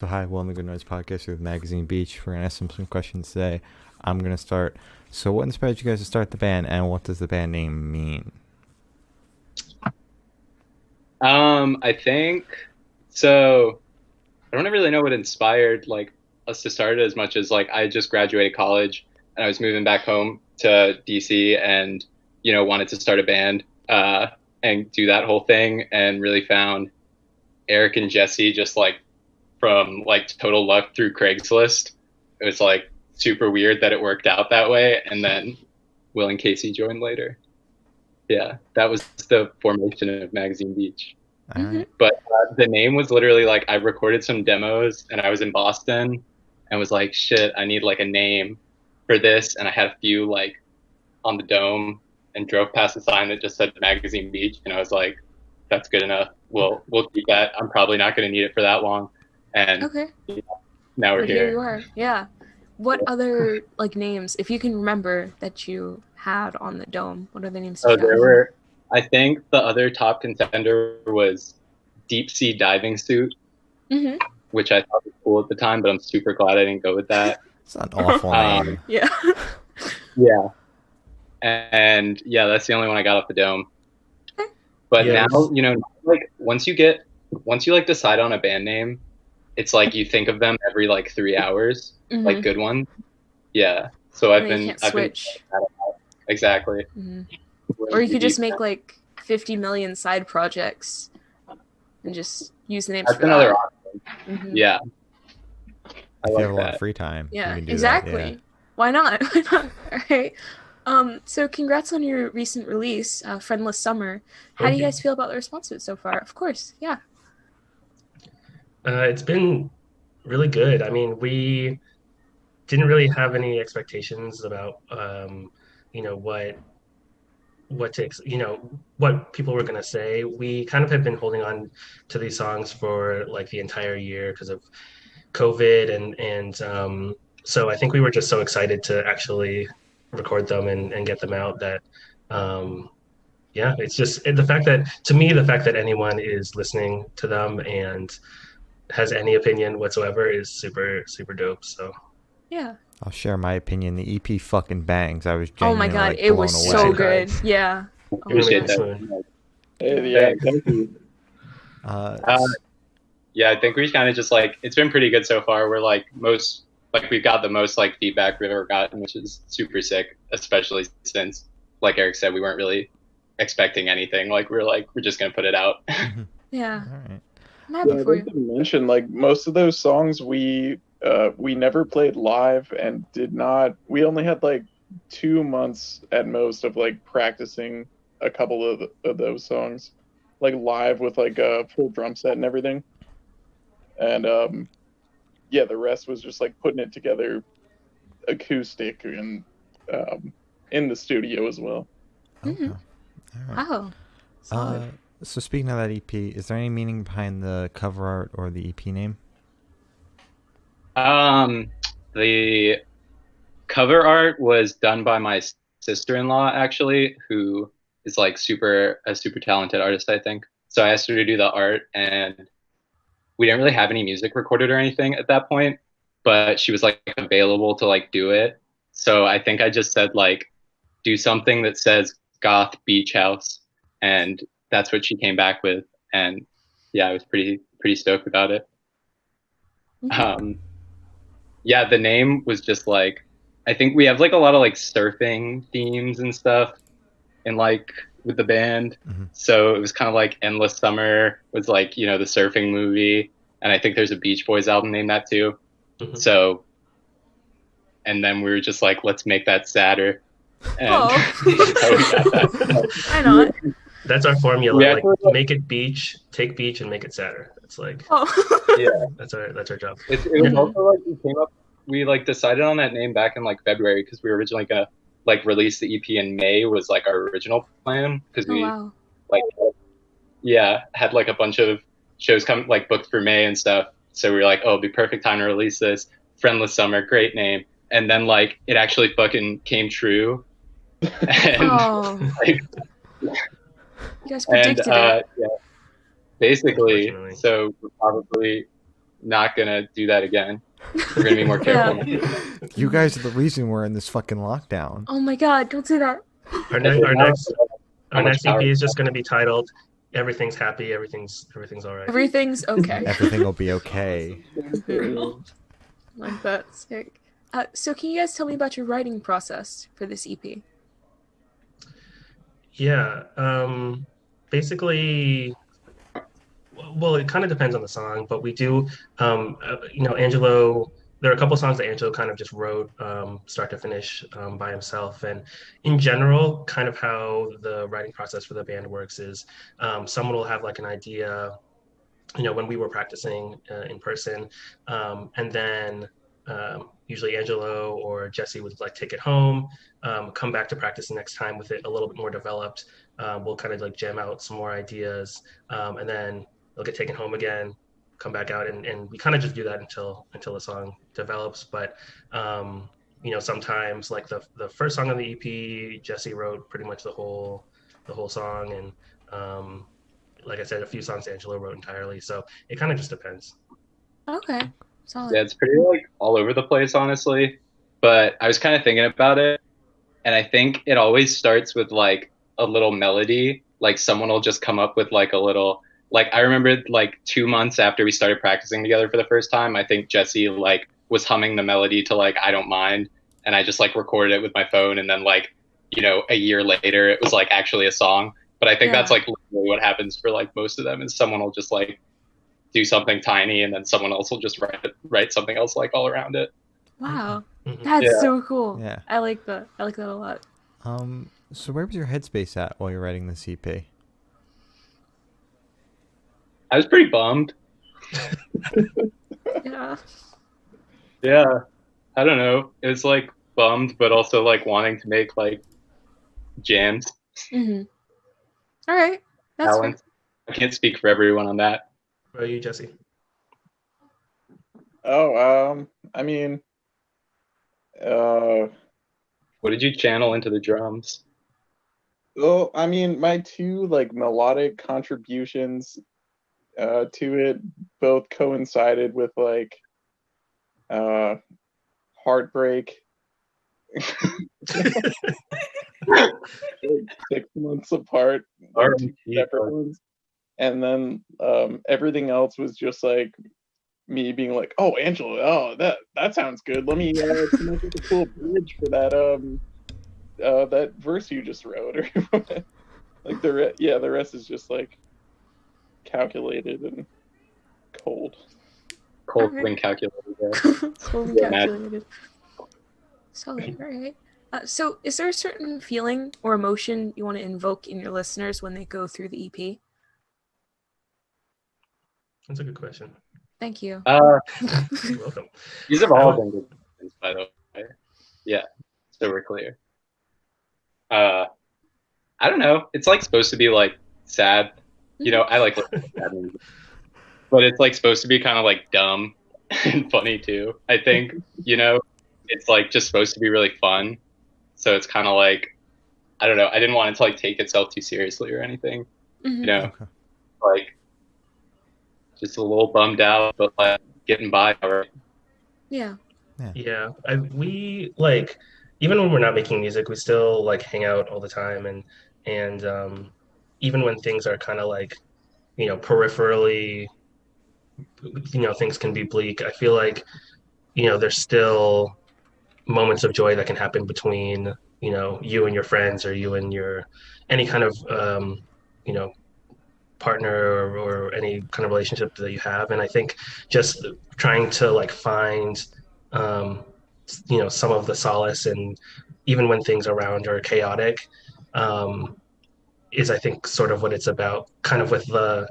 So hi, Will and the Good Noise Podcast with Magazine Beach. We're gonna ask some questions today. I'm gonna start. So, what inspired you guys to start the band, and what does the band name mean? I think so. I don't really know what inspired us to start it as much as I just graduated college and I was moving back home to DC and wanted to start a band and do that whole thing and really found Eric and Jesse just from total luck through Craigslist. It was super weird that it worked out that way, and then Will and Casey joined later. Yeah, that was the formation of Magazine Beach. All right. But the name was literally I recorded some demos and I was in Boston and was like, shit, I need a name for this. And I had a few on the dome and drove past a sign that just said Magazine Beach. And I was like, that's good enough. We'll keep that. I'm probably not going to need it for that long. And okay. Now we're here you are. Yeah. What other names, if you can remember, that you had on the dome? What are the names? So there were, I think the other top contender was Deep Sea Diving Suit, which I thought was cool at the time, but I'm super glad I didn't go with that. It's an awful name. Yeah. Yeah. And yeah, that's the only one I got off the dome. Okay. But now, once you decide on a band name, it's you think of them every 3 hours, good ones. Yeah. So I've been switch. Exactly. Or you could just make 50 million side projects and just use the names. That's for another that. option. Yeah. If you have a lot of free time. Yeah, you can do exactly. That, yeah. Why not? Why not? All right. So congrats on your recent release, Friendless Summer. How do you guys feel about the response to it so far? Of course, yeah. It's been really good. I mean, we didn't really have any expectations about, what people were going to say. We kind of have been holding on to these songs for the entire year because of COVID. And so I think we were just so excited to actually record them and get them out that, it's just the fact that anyone is listening to them and has any opinion whatsoever is super, super dope. So yeah. I'll share my opinion. The EP fucking bangs. I was oh my god, it was away. so good. Yeah. Appreciate that. Yeah, thank you. Yeah, I think we kind of just it's been pretty good so far. We're we've got the most feedback we've ever gotten, which is super sick, especially since Eric said, we weren't really expecting anything. We're just gonna put it out. Yeah. All right. I'm happy for you. To mention, most of those songs we never played live and did not. We only had 2 months at most of practicing a couple of those songs, live with a full drum set and everything. And the rest was just putting it together acoustic and in the studio as well. Mm-hmm. All right. Wow. So speaking of that EP, is there any meaning behind the cover art or the EP name? The cover art was done by my sister-in-law, actually, who is a super talented artist, I think. So I asked her to do the art, and we didn't really have any music recorded or anything at that point, but she was available to do it. So I think I just said do something that says Goth Beach House, and that's what she came back with. And yeah, I was pretty stoked about it. Yeah, the name was just I think we have a lot of surfing themes and stuff in with the band. Mm-hmm. So it was kind of Endless Summer was the surfing movie. And I think there's a Beach Boys album named that too. Mm-hmm. So, and then we were just let's make that sadder. And that's how we got that. Why not? That's our formula. Yeah, make it beach, take beach, and make it sadder. It's yeah, that's our job. It was also we came up. We decided on that name back in February because we were originally gonna release the EP in May was our original plan because we wow. Had a bunch of shows come booked for May and stuff. So we were it'll be perfect time to release this. Friendless Summer, great name. And then it actually fucking came true. And, you guys predicted it. Yeah, basically. So we're probably not gonna do that again. We're gonna be more careful. You guys are the reason we're in this fucking lockdown. Oh my god, don't say that. Our next EP is just going to be titled "Everything's Happy, Everything's all right." Everything's okay. Everything will be okay. Like that. Sick. So can you guys tell me about your writing process for this EP? Yeah, basically, well, it kind of depends on the song, but we do, Angelo. There are a couple songs that Angelo kind of just wrote start to finish by himself, and in general, kind of how the writing process for the band works is someone will have like an idea, when we were practicing in person, and then usually Angelo or Jesse would like take it home, come back to practice the next time with it a little bit more developed. We'll kind of like jam out some more ideas, and then they'll get taken home again, come back out, and we kind of just do that until the song develops. But sometimes like the first song on the EP, Jesse wrote pretty much the whole song, and like I said, a few songs Angelo wrote entirely. So it kind of just depends. Okay. Solid. Yeah, it's pretty like all over the place, honestly. But I was kind of thinking about it, and I think it always starts with like a little melody. Like someone will just come up with like a little. Like I remember like 2 months after we started practicing together for the first time, I think Jesse like was humming the melody to like I Don't Mind, and I just like recorded it with my phone, and then like a year later it was like actually a song. But I think that's like literally what happens for like most of them is someone will just like do something tiny, and then someone else will just write something else like all around it. Wow, that's so cool. Yeah, I like that. I like that a lot. So where was your headspace at while you're writing this EP? I was pretty bummed. Yeah. I don't know. It was like bummed, but also like wanting to make like jams. Mm-hmm. All right. That's Talent. I can't speak for everyone on that. What about you, Jesse? Oh, I mean, what did you channel into the drums? well, I mean, my two like melodic contributions to it both coincided with like heartbreak. 6 months apart, like two separate ones, and then everything else was just like me being like, "Oh, Angela, oh that sounds good. Let me come up with a cool bridge for that verse you just wrote," or like the rest is just like calculated and cold. Coldly calculated. Coldly calculated. Solid, right? So is there a certain feeling or emotion you want to invoke in your listeners when they go through the EP? That's a good question. Thank you. You're welcome. These have all been good questions, by the way. Yeah, so we're clear. I don't know. It's like supposed to be like sad. I like sad music. But it's like supposed to be kind of like dumb and funny too. I think, it's like just supposed to be really fun. So it's kind of like, I don't know. I didn't want it to like take itself too seriously or anything. Like just a little bummed out, but like getting by already. Yeah. Yeah. We like, even when we're not making music, we still like hang out all the time, and even when things are kind of like, peripherally, things can be bleak. I feel like, there's still moments of joy that can happen between, you and your friends, or you and any kind of, partner or any kind of relationship that you have. And I think just trying to like find, some of the solace, and even when things around are chaotic, is I think sort of what it's about, kind of with the,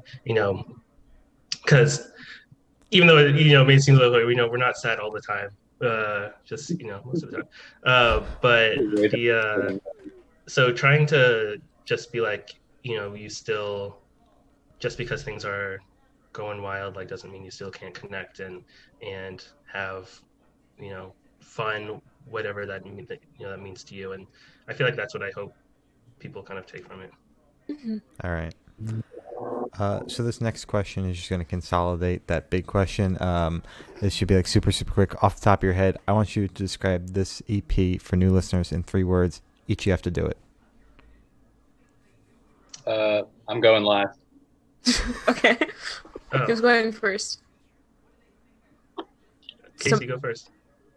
because even though, it may seem like, we're not sad all the time, just, most of the time. But so trying to just be like, you still, just because things are going wild, like doesn't mean you still can't connect and have, fun, whatever that means to you. And I feel like that's what I hope people kind of take from it. Mm-hmm. All right. So this next question is just going to consolidate that big question. This should be like super, super quick off the top of your head. I want you to describe this EP for new listeners in 3 words. Each you have to do it. I'm going last. Okay. Oh. Who's going first? Casey, go first.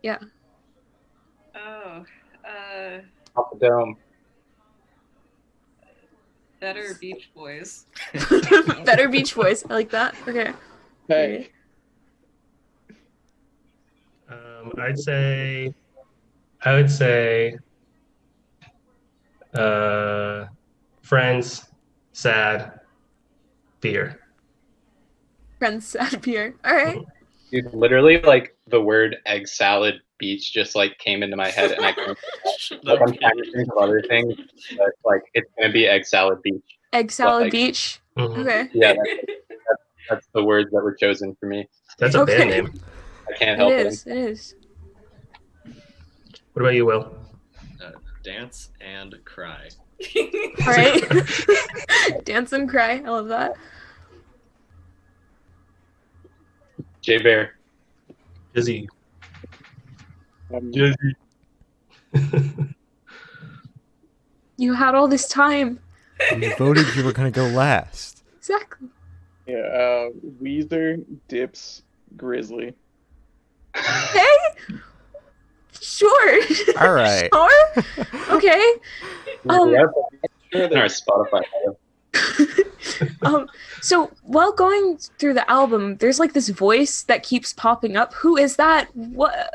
Yeah. Oh, Off the dome. Better Beach Boys. Better Beach Boys. I like that. Okay. Hey, I would say, Friends, Sad, Beer. Friends, sad beer. All right. Dude, literally, like the word egg salad beach just like came into my head, and I couldn't. Like, I'm trying to think of other things, but like it's gonna be egg salad beach. Egg salad Like- beach. Mhm. Okay. Yeah, that's the words that were chosen for me. That's a Okay. band name. I can't help It it. is. It is. What about you, Will? Dance and cry. All right. Dance and cry. I love that. Jay Bear. Jizzy. You had all this time. You voted you were going to go last. Exactly. yeah, Weezer, Dips, Grizzly. Okay. Sure. All right. Sure. Okay. Yeah, in our Spotify. So while going through the album, there's like this voice that keeps popping up. Who is that? What?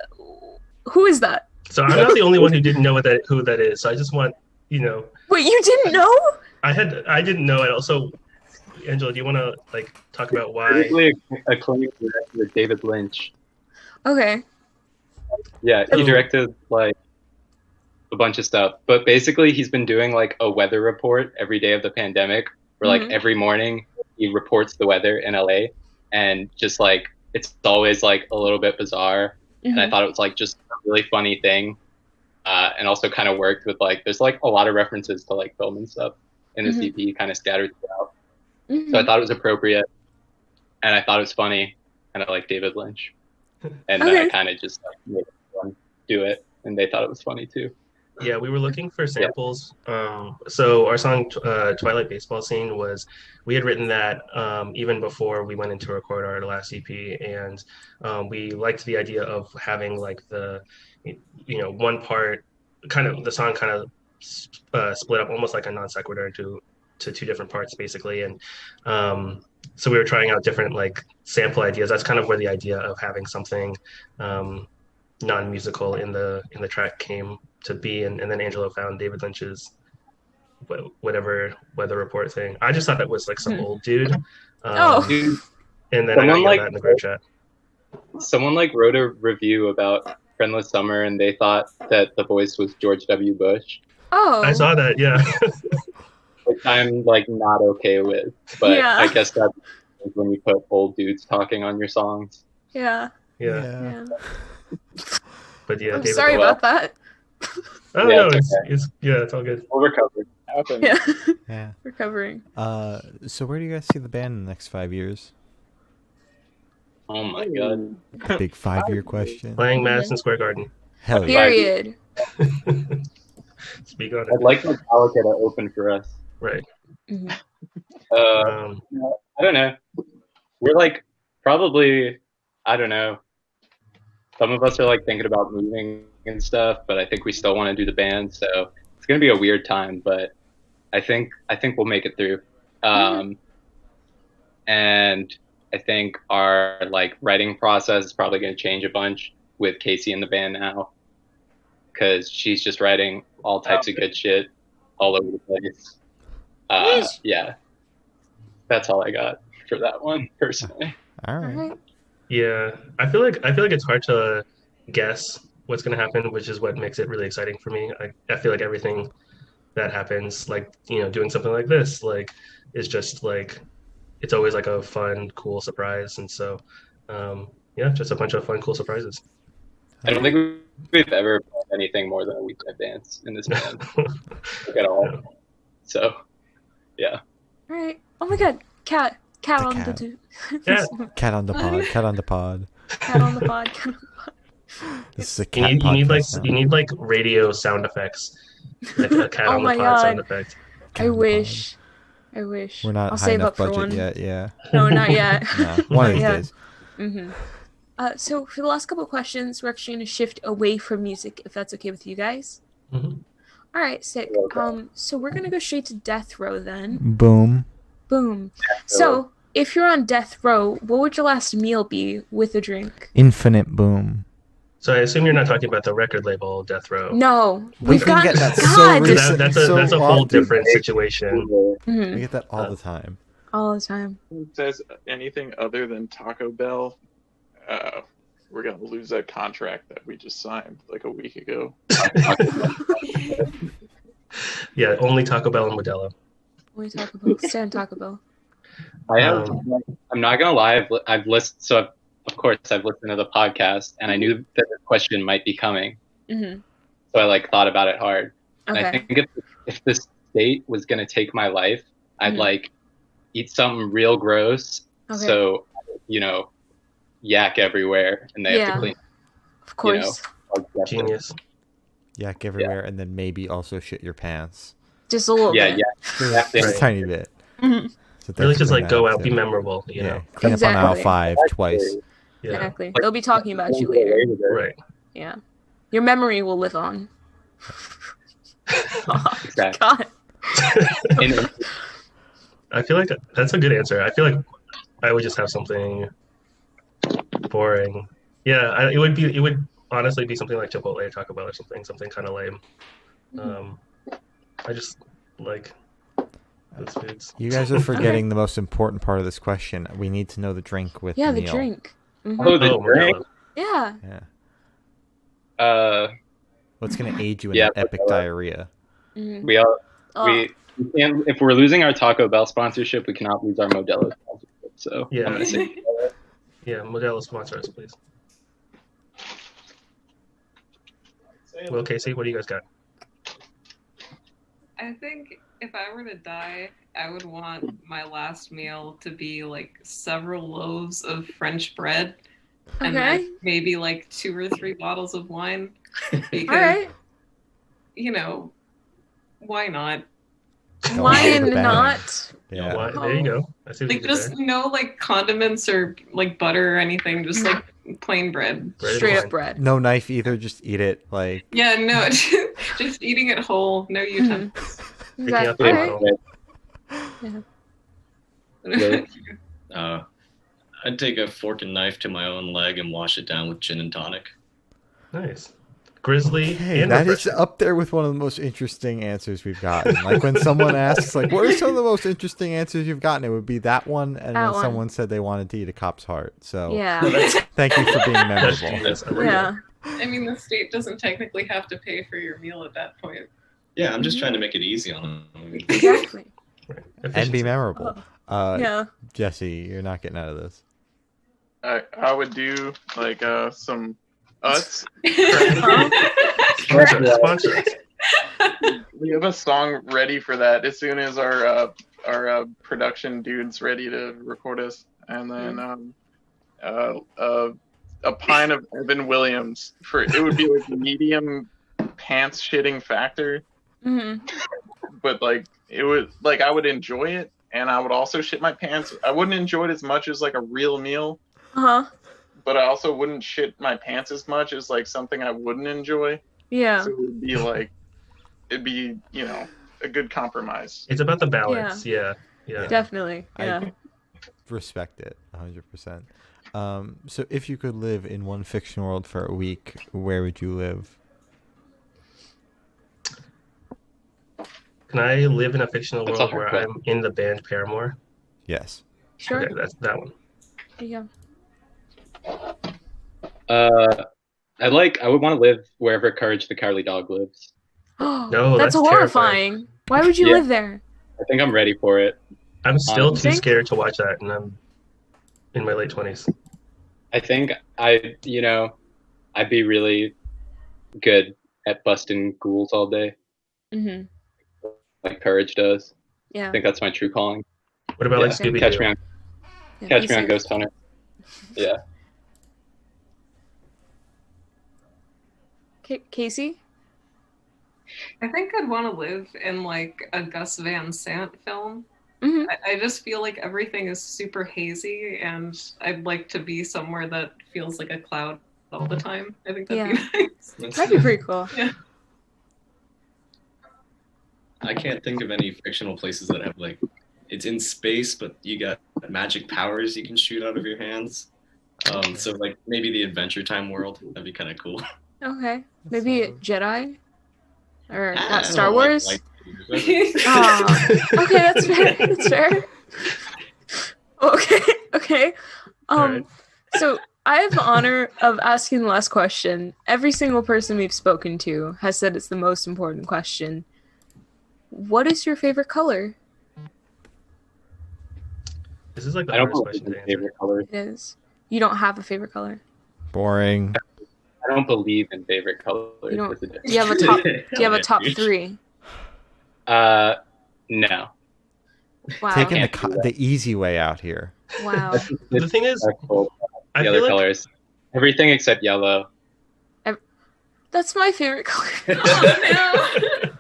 Who is that? So I'm not the only one who didn't know who that is. So I just want, Wait, you didn't know? I didn't know it. Also, Angela, do you want to like talk about why? Basically, a clinic director with David Lynch. Okay. Yeah, he directed like a bunch of stuff, but basically he's been doing like a weather report every day of the pandemic, where like Mhm. every morning he reports the weather in LA, and just like it's always like a little bit bizarre, and I Mhm. thought it was like just a really funny thing, and also kind of worked with like there's like a lot of references to like film and stuff in this Mhm. EP kind of scattered throughout, Mhm. so I thought it was appropriate, and I thought it was funny, and I like David Lynch, and then Okay. I kind of just like made everyone do it, and they thought it was funny too. Yeah, we were looking for samples. So our song Twilight Baseball Scene we had written that even before we went into record our last EP, and we liked the idea of having like the, one part, kind of the song kind of split up almost like a non sequitur to 2 different parts basically, and so we were trying out different like sample ideas. That's kind of where the idea of having something non-musical in the track came to be, and then Angelo found David Lynch's whatever weather report thing. I just thought that was like some old dude. Oh. Dude, And then I Someone yelled like- that in the group chat. someone like wrote a review about Friendless Summer, and they thought that the voice was George W. Bush, Oh. I saw that, yeah. which I'm like not okay with. But Yeah. I guess that's when you put old dudes talking on your songs. Yeah. Yeah. Yeah. But yeah, I'm David. sorry Well- about that. Oh Yeah, no, it's it's yeah, it's all good. We'll recover. Happened. Yeah. Yeah. Recovering. So where do you guys see the band in the next 5 years? Oh my god. Big 5-year question. Playing Madison Square Garden. Hell yeah. Period. Speak on I'd it. like Metallica to open for us. Right. Mhm. I don't know. We're like probably, I don't know. Some of us are like thinking about moving and stuff, but I think we still want to do the band. So it's gonna be a weird time, but I think we'll make it through. And I think our like writing process is probably gonna change a bunch with Casey in the band now, because she's just writing all types of good shit all over the place. Nice. Yeah, that's all I got for that one personally. All All right. right. Yeah, I feel like it's hard to guess what's going to happen, which is what makes it really exciting for me. I feel like everything that happens, like doing something like this, like is just like it's always like a fun, cool surprise, and so yeah, just a bunch of fun, cool surprises. I don't think we've ever planned anything more than a week in advance in this band like, at all. So, yeah. All right. Oh my god. Cat The on cat. the Yeah. Cat on the pod. Cat on the pod. cat on the pod. Cat on the pod. This is a You cat need, you need like podcast now. you need like radio sound effects, like a cat Oh on the my pod sound God. effect. Cat I on the wish. I wish. We're not I'll high save enough up for budget one. yet. Yeah. No, not yet. No. One of these Yeah. days. Mm-hmm. So for the last couple of questions, we're actually going to shift away from music, if that's okay with you guys. Mhm. All right, sick. So we're going to go straight to death row then. Boom. Boom. So if you're on death row, what would your last meal be with a drink? Infinite boom. So I assume you're not talking about the record label Death Row. No, We've we've been gotten getting that so God, recently. this- That's So a whole often. different situation. We Mhm. get that all the time. all the time. It says anything other than Taco Bell, we're gonna lose that contract that we just signed like a week ago. Yeah, only Taco Bell and Modelo. Only Taco Bell. Stand Taco Bell. I have. I'm not gonna lie. I've listened. So of course I've listened to the podcast, and I knew that the question might be coming. Mm-hmm. So I thought about it hard. And I Okay. think if this state was gonna take my life, I'd Mhm. eat something real gross. Okay. So yak everywhere, and they have Yeah. to clean. Of course. Genius. Yak everywhere, and then maybe also shit your pants. Just a little Yeah, bit. yeah. Just a Right. tiny bit. Mhm. So Really thanks just for like bringing go that out, up, be too. memorable, you Yeah. know. Clean up on aisle Exactly. 5 twice. Yeah. Exactly. They'll be talking about you later. Right. Yeah. Your memory will live on. Exactly. God. And- I feel like that's a good answer. I feel like I would just have something boring. Yeah, it would honestly be something like Chipotle or Taco Bell or something kind of lame. I just like those foods. You guys are forgetting the most important part of this question. We need to know the drink with Yeah, the the meal. drink. Mhm. Oh, the drink. Modelo. Yeah. Yeah. What's going to aid you in Yeah, that epic Modelo. diarrhea? Mhm. We all Oh, we can't. If we're losing our Taco Bell sponsorship, we cannot lose our Modelo sponsorship. So Yeah. I'm gonna say Yeah, Modelo sponsor us, please. Well, Casey, what do you guys got? I think if I were to die, I would want my last meal to be like several loaves of French bread and okay. then maybe like 2 or 3 bottles of wine. Because, All right. Why not? Why Bang. not? Yeah. Why- there you go. I see what Like you did just there. no like condiments or like butter or anything, just like plain bread. Bread and Straight wine. up bread. No knife either. Just eat it. Like, Yeah, no, just eating it whole, no utensils. Picking out Exactly. the All right. bottle. I'd take a fork and knife to my own leg and wash it down with gin and tonic. Nice. Grizzly hey, and that is refreshing. up there with one of the most interesting answers we've gotten. Like when someone asks, like, what are some of the most interesting answers you've gotten? It would be that one, and That then one. someone said they wanted to eat a cop's heart. So Yeah. thank you for being That's memorable. genius. I like Yeah. I mean, the state doesn't technically have to pay for your meal at that point. Yeah, I'm just trying to make it easy on them. Exactly. that. Right. And be Efficiency. memorable. Yeah. Jesse, you're not getting out of this. I would do like some Utz. Sponsor us. Sponsor us. We have a song ready for that as soon as our production dude's ready to record us, and then a pint of Evan Williams for it would be like medium pants shitting factor, hmm but like it would like I would enjoy it, and I would also shit my pants. I wouldn't enjoy it as much as like a real meal, Uh huh. but I also wouldn't shit my pants as much as like something I wouldn't enjoy. Yeah. So it would be like it'd be a good compromise. It's about the balance. Yeah. Yeah. Definitely. I- Yeah. Respect it 100%. So if you could live in one fiction world for a week, where would you live? Can I live in a fictional That's a world hard where question. I'm in the band Paramore? Yes. Sure. Okay, that's that one. There you I would want to live wherever Courage the Cowardly Dog lives. go. No, that's that's horrifying. Why would you Yeah. live there? I think I'm ready for it. I'm still You too think? scared to watch that, and I'm in my late 20s. I think I'd be really good at busting ghouls all day, hmm like Courage does. Yeah. I think that's my true calling. What about like Yeah. Scooby Catch me Doo? on Yeah, Catch me me on too. Ghost Hunter. Yeah. Casey? I think I'd want to live in like a Gus Van Sant film. Mm-hmm. I just feel like everything is super hazy, and I'd like to be somewhere that feels like a cloud all the time. I think that'd be nice. That'd be pretty cool. Yeah. I can't think of any fictional places that have like it's in space, but you got magic powers you can shoot out of your hands. So like maybe the Adventure Time world. That'd be kind of cool. Okay. Maybe Jedi? Or I not don't Star like Wars? lightsabers. Aw. Okay, that's fair. That's fair. Okay, okay. Alright. So I have the honor of asking the last question. Every single person we've spoken to has said it's the most important question. What is your favorite color? This is like the I don't hardest know question to my answer. favorite color. It is. You don't have a favorite color. Boring. I don't believe in favorite colors. You don't- That's a difference. Do you have a top? Do you have a Yeah, top dude. 3? No. Wow. Taking can't do that. the easy way out here. Wow. The thing is, I The feel other like colors. Everything except yellow. That's my favorite color. Oh, no.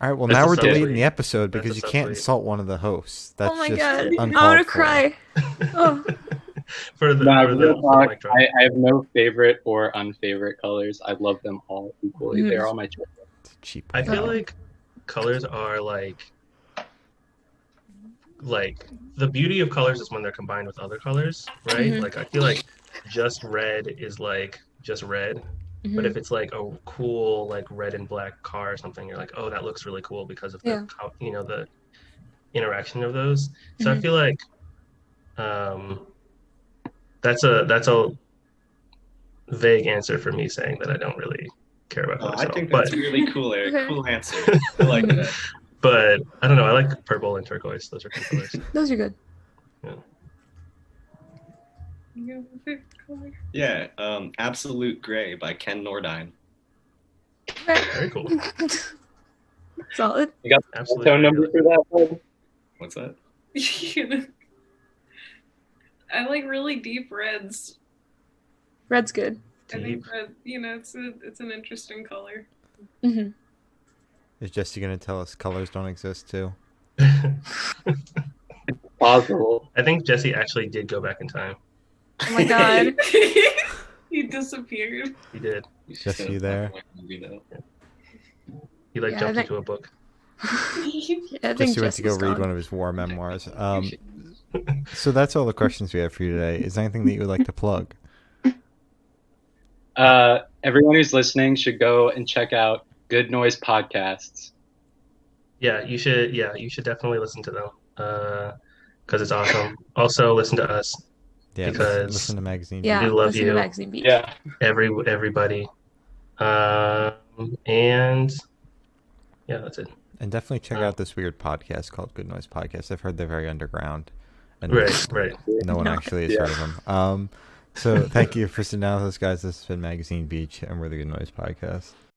All right, well, That's now we're a subtweet. deleting the episode That's because a you can't subtweet. insult one of the hosts. That's Oh my just god. I'm uncalled gonna for. cry. Oh. for the, No, for real the talk, mic drop. I have no favorite or unfavorite colors. I love them all equally. Mhm. They're all my choice. It's cheap. I feel Oh. like colors are like the beauty of colors is when they're combined with other colors, right? Mhm. Like I feel like just red is like just red, but Mhm. if it's like a cool like red and black car or something, you're like, oh, that looks really cool because of the Yeah. the interaction of those. So I Mhm. feel like that's a vague answer for me saying that I don't really care about Oh, colors I at all. think But that's really cool, Eric. Okay. Cool answer. I like that. but I don't know. I like purple and turquoise. Those are cool colors. Those are good. You have a favorite color? Yeah, Absolute Gray by Ken Nordine. Very cool. Solid. You got the Absolutely. phone number for that one? What's that? I like really deep reds. Red's good. I think Deep. red, it's an interesting color. Hmm. Is Jesse going to tell us colors don't exist too? Possible. I think Jesse actually did go back in time. Oh my god. He disappeared. He did. Jesse, you there? He like Yeah, I jumped think- into a book. Yeah, I think Jesse went to go Jesse's read gone. one of his war memoirs. So that's all the questions we have for you today. Is there anything that you would like to plug? Everyone who's listening should go and check out Good Noise Podcasts. Yeah, you should. Yeah, you should definitely listen to them because it's awesome. Also, listen to us. Yeah, Because- listen to magazine. Yeah, We love listen to you. Magazine Beach. Yeah. Everybody. And yeah, that's it. And definitely check out this weird podcast called Good Noise Podcast. I've heard they're very underground. And Right. no one No. actually has Yeah. heard of them. So thank you for sitting down with us, guys. This has been Magazine Beach, and we're the Good Noise Podcast.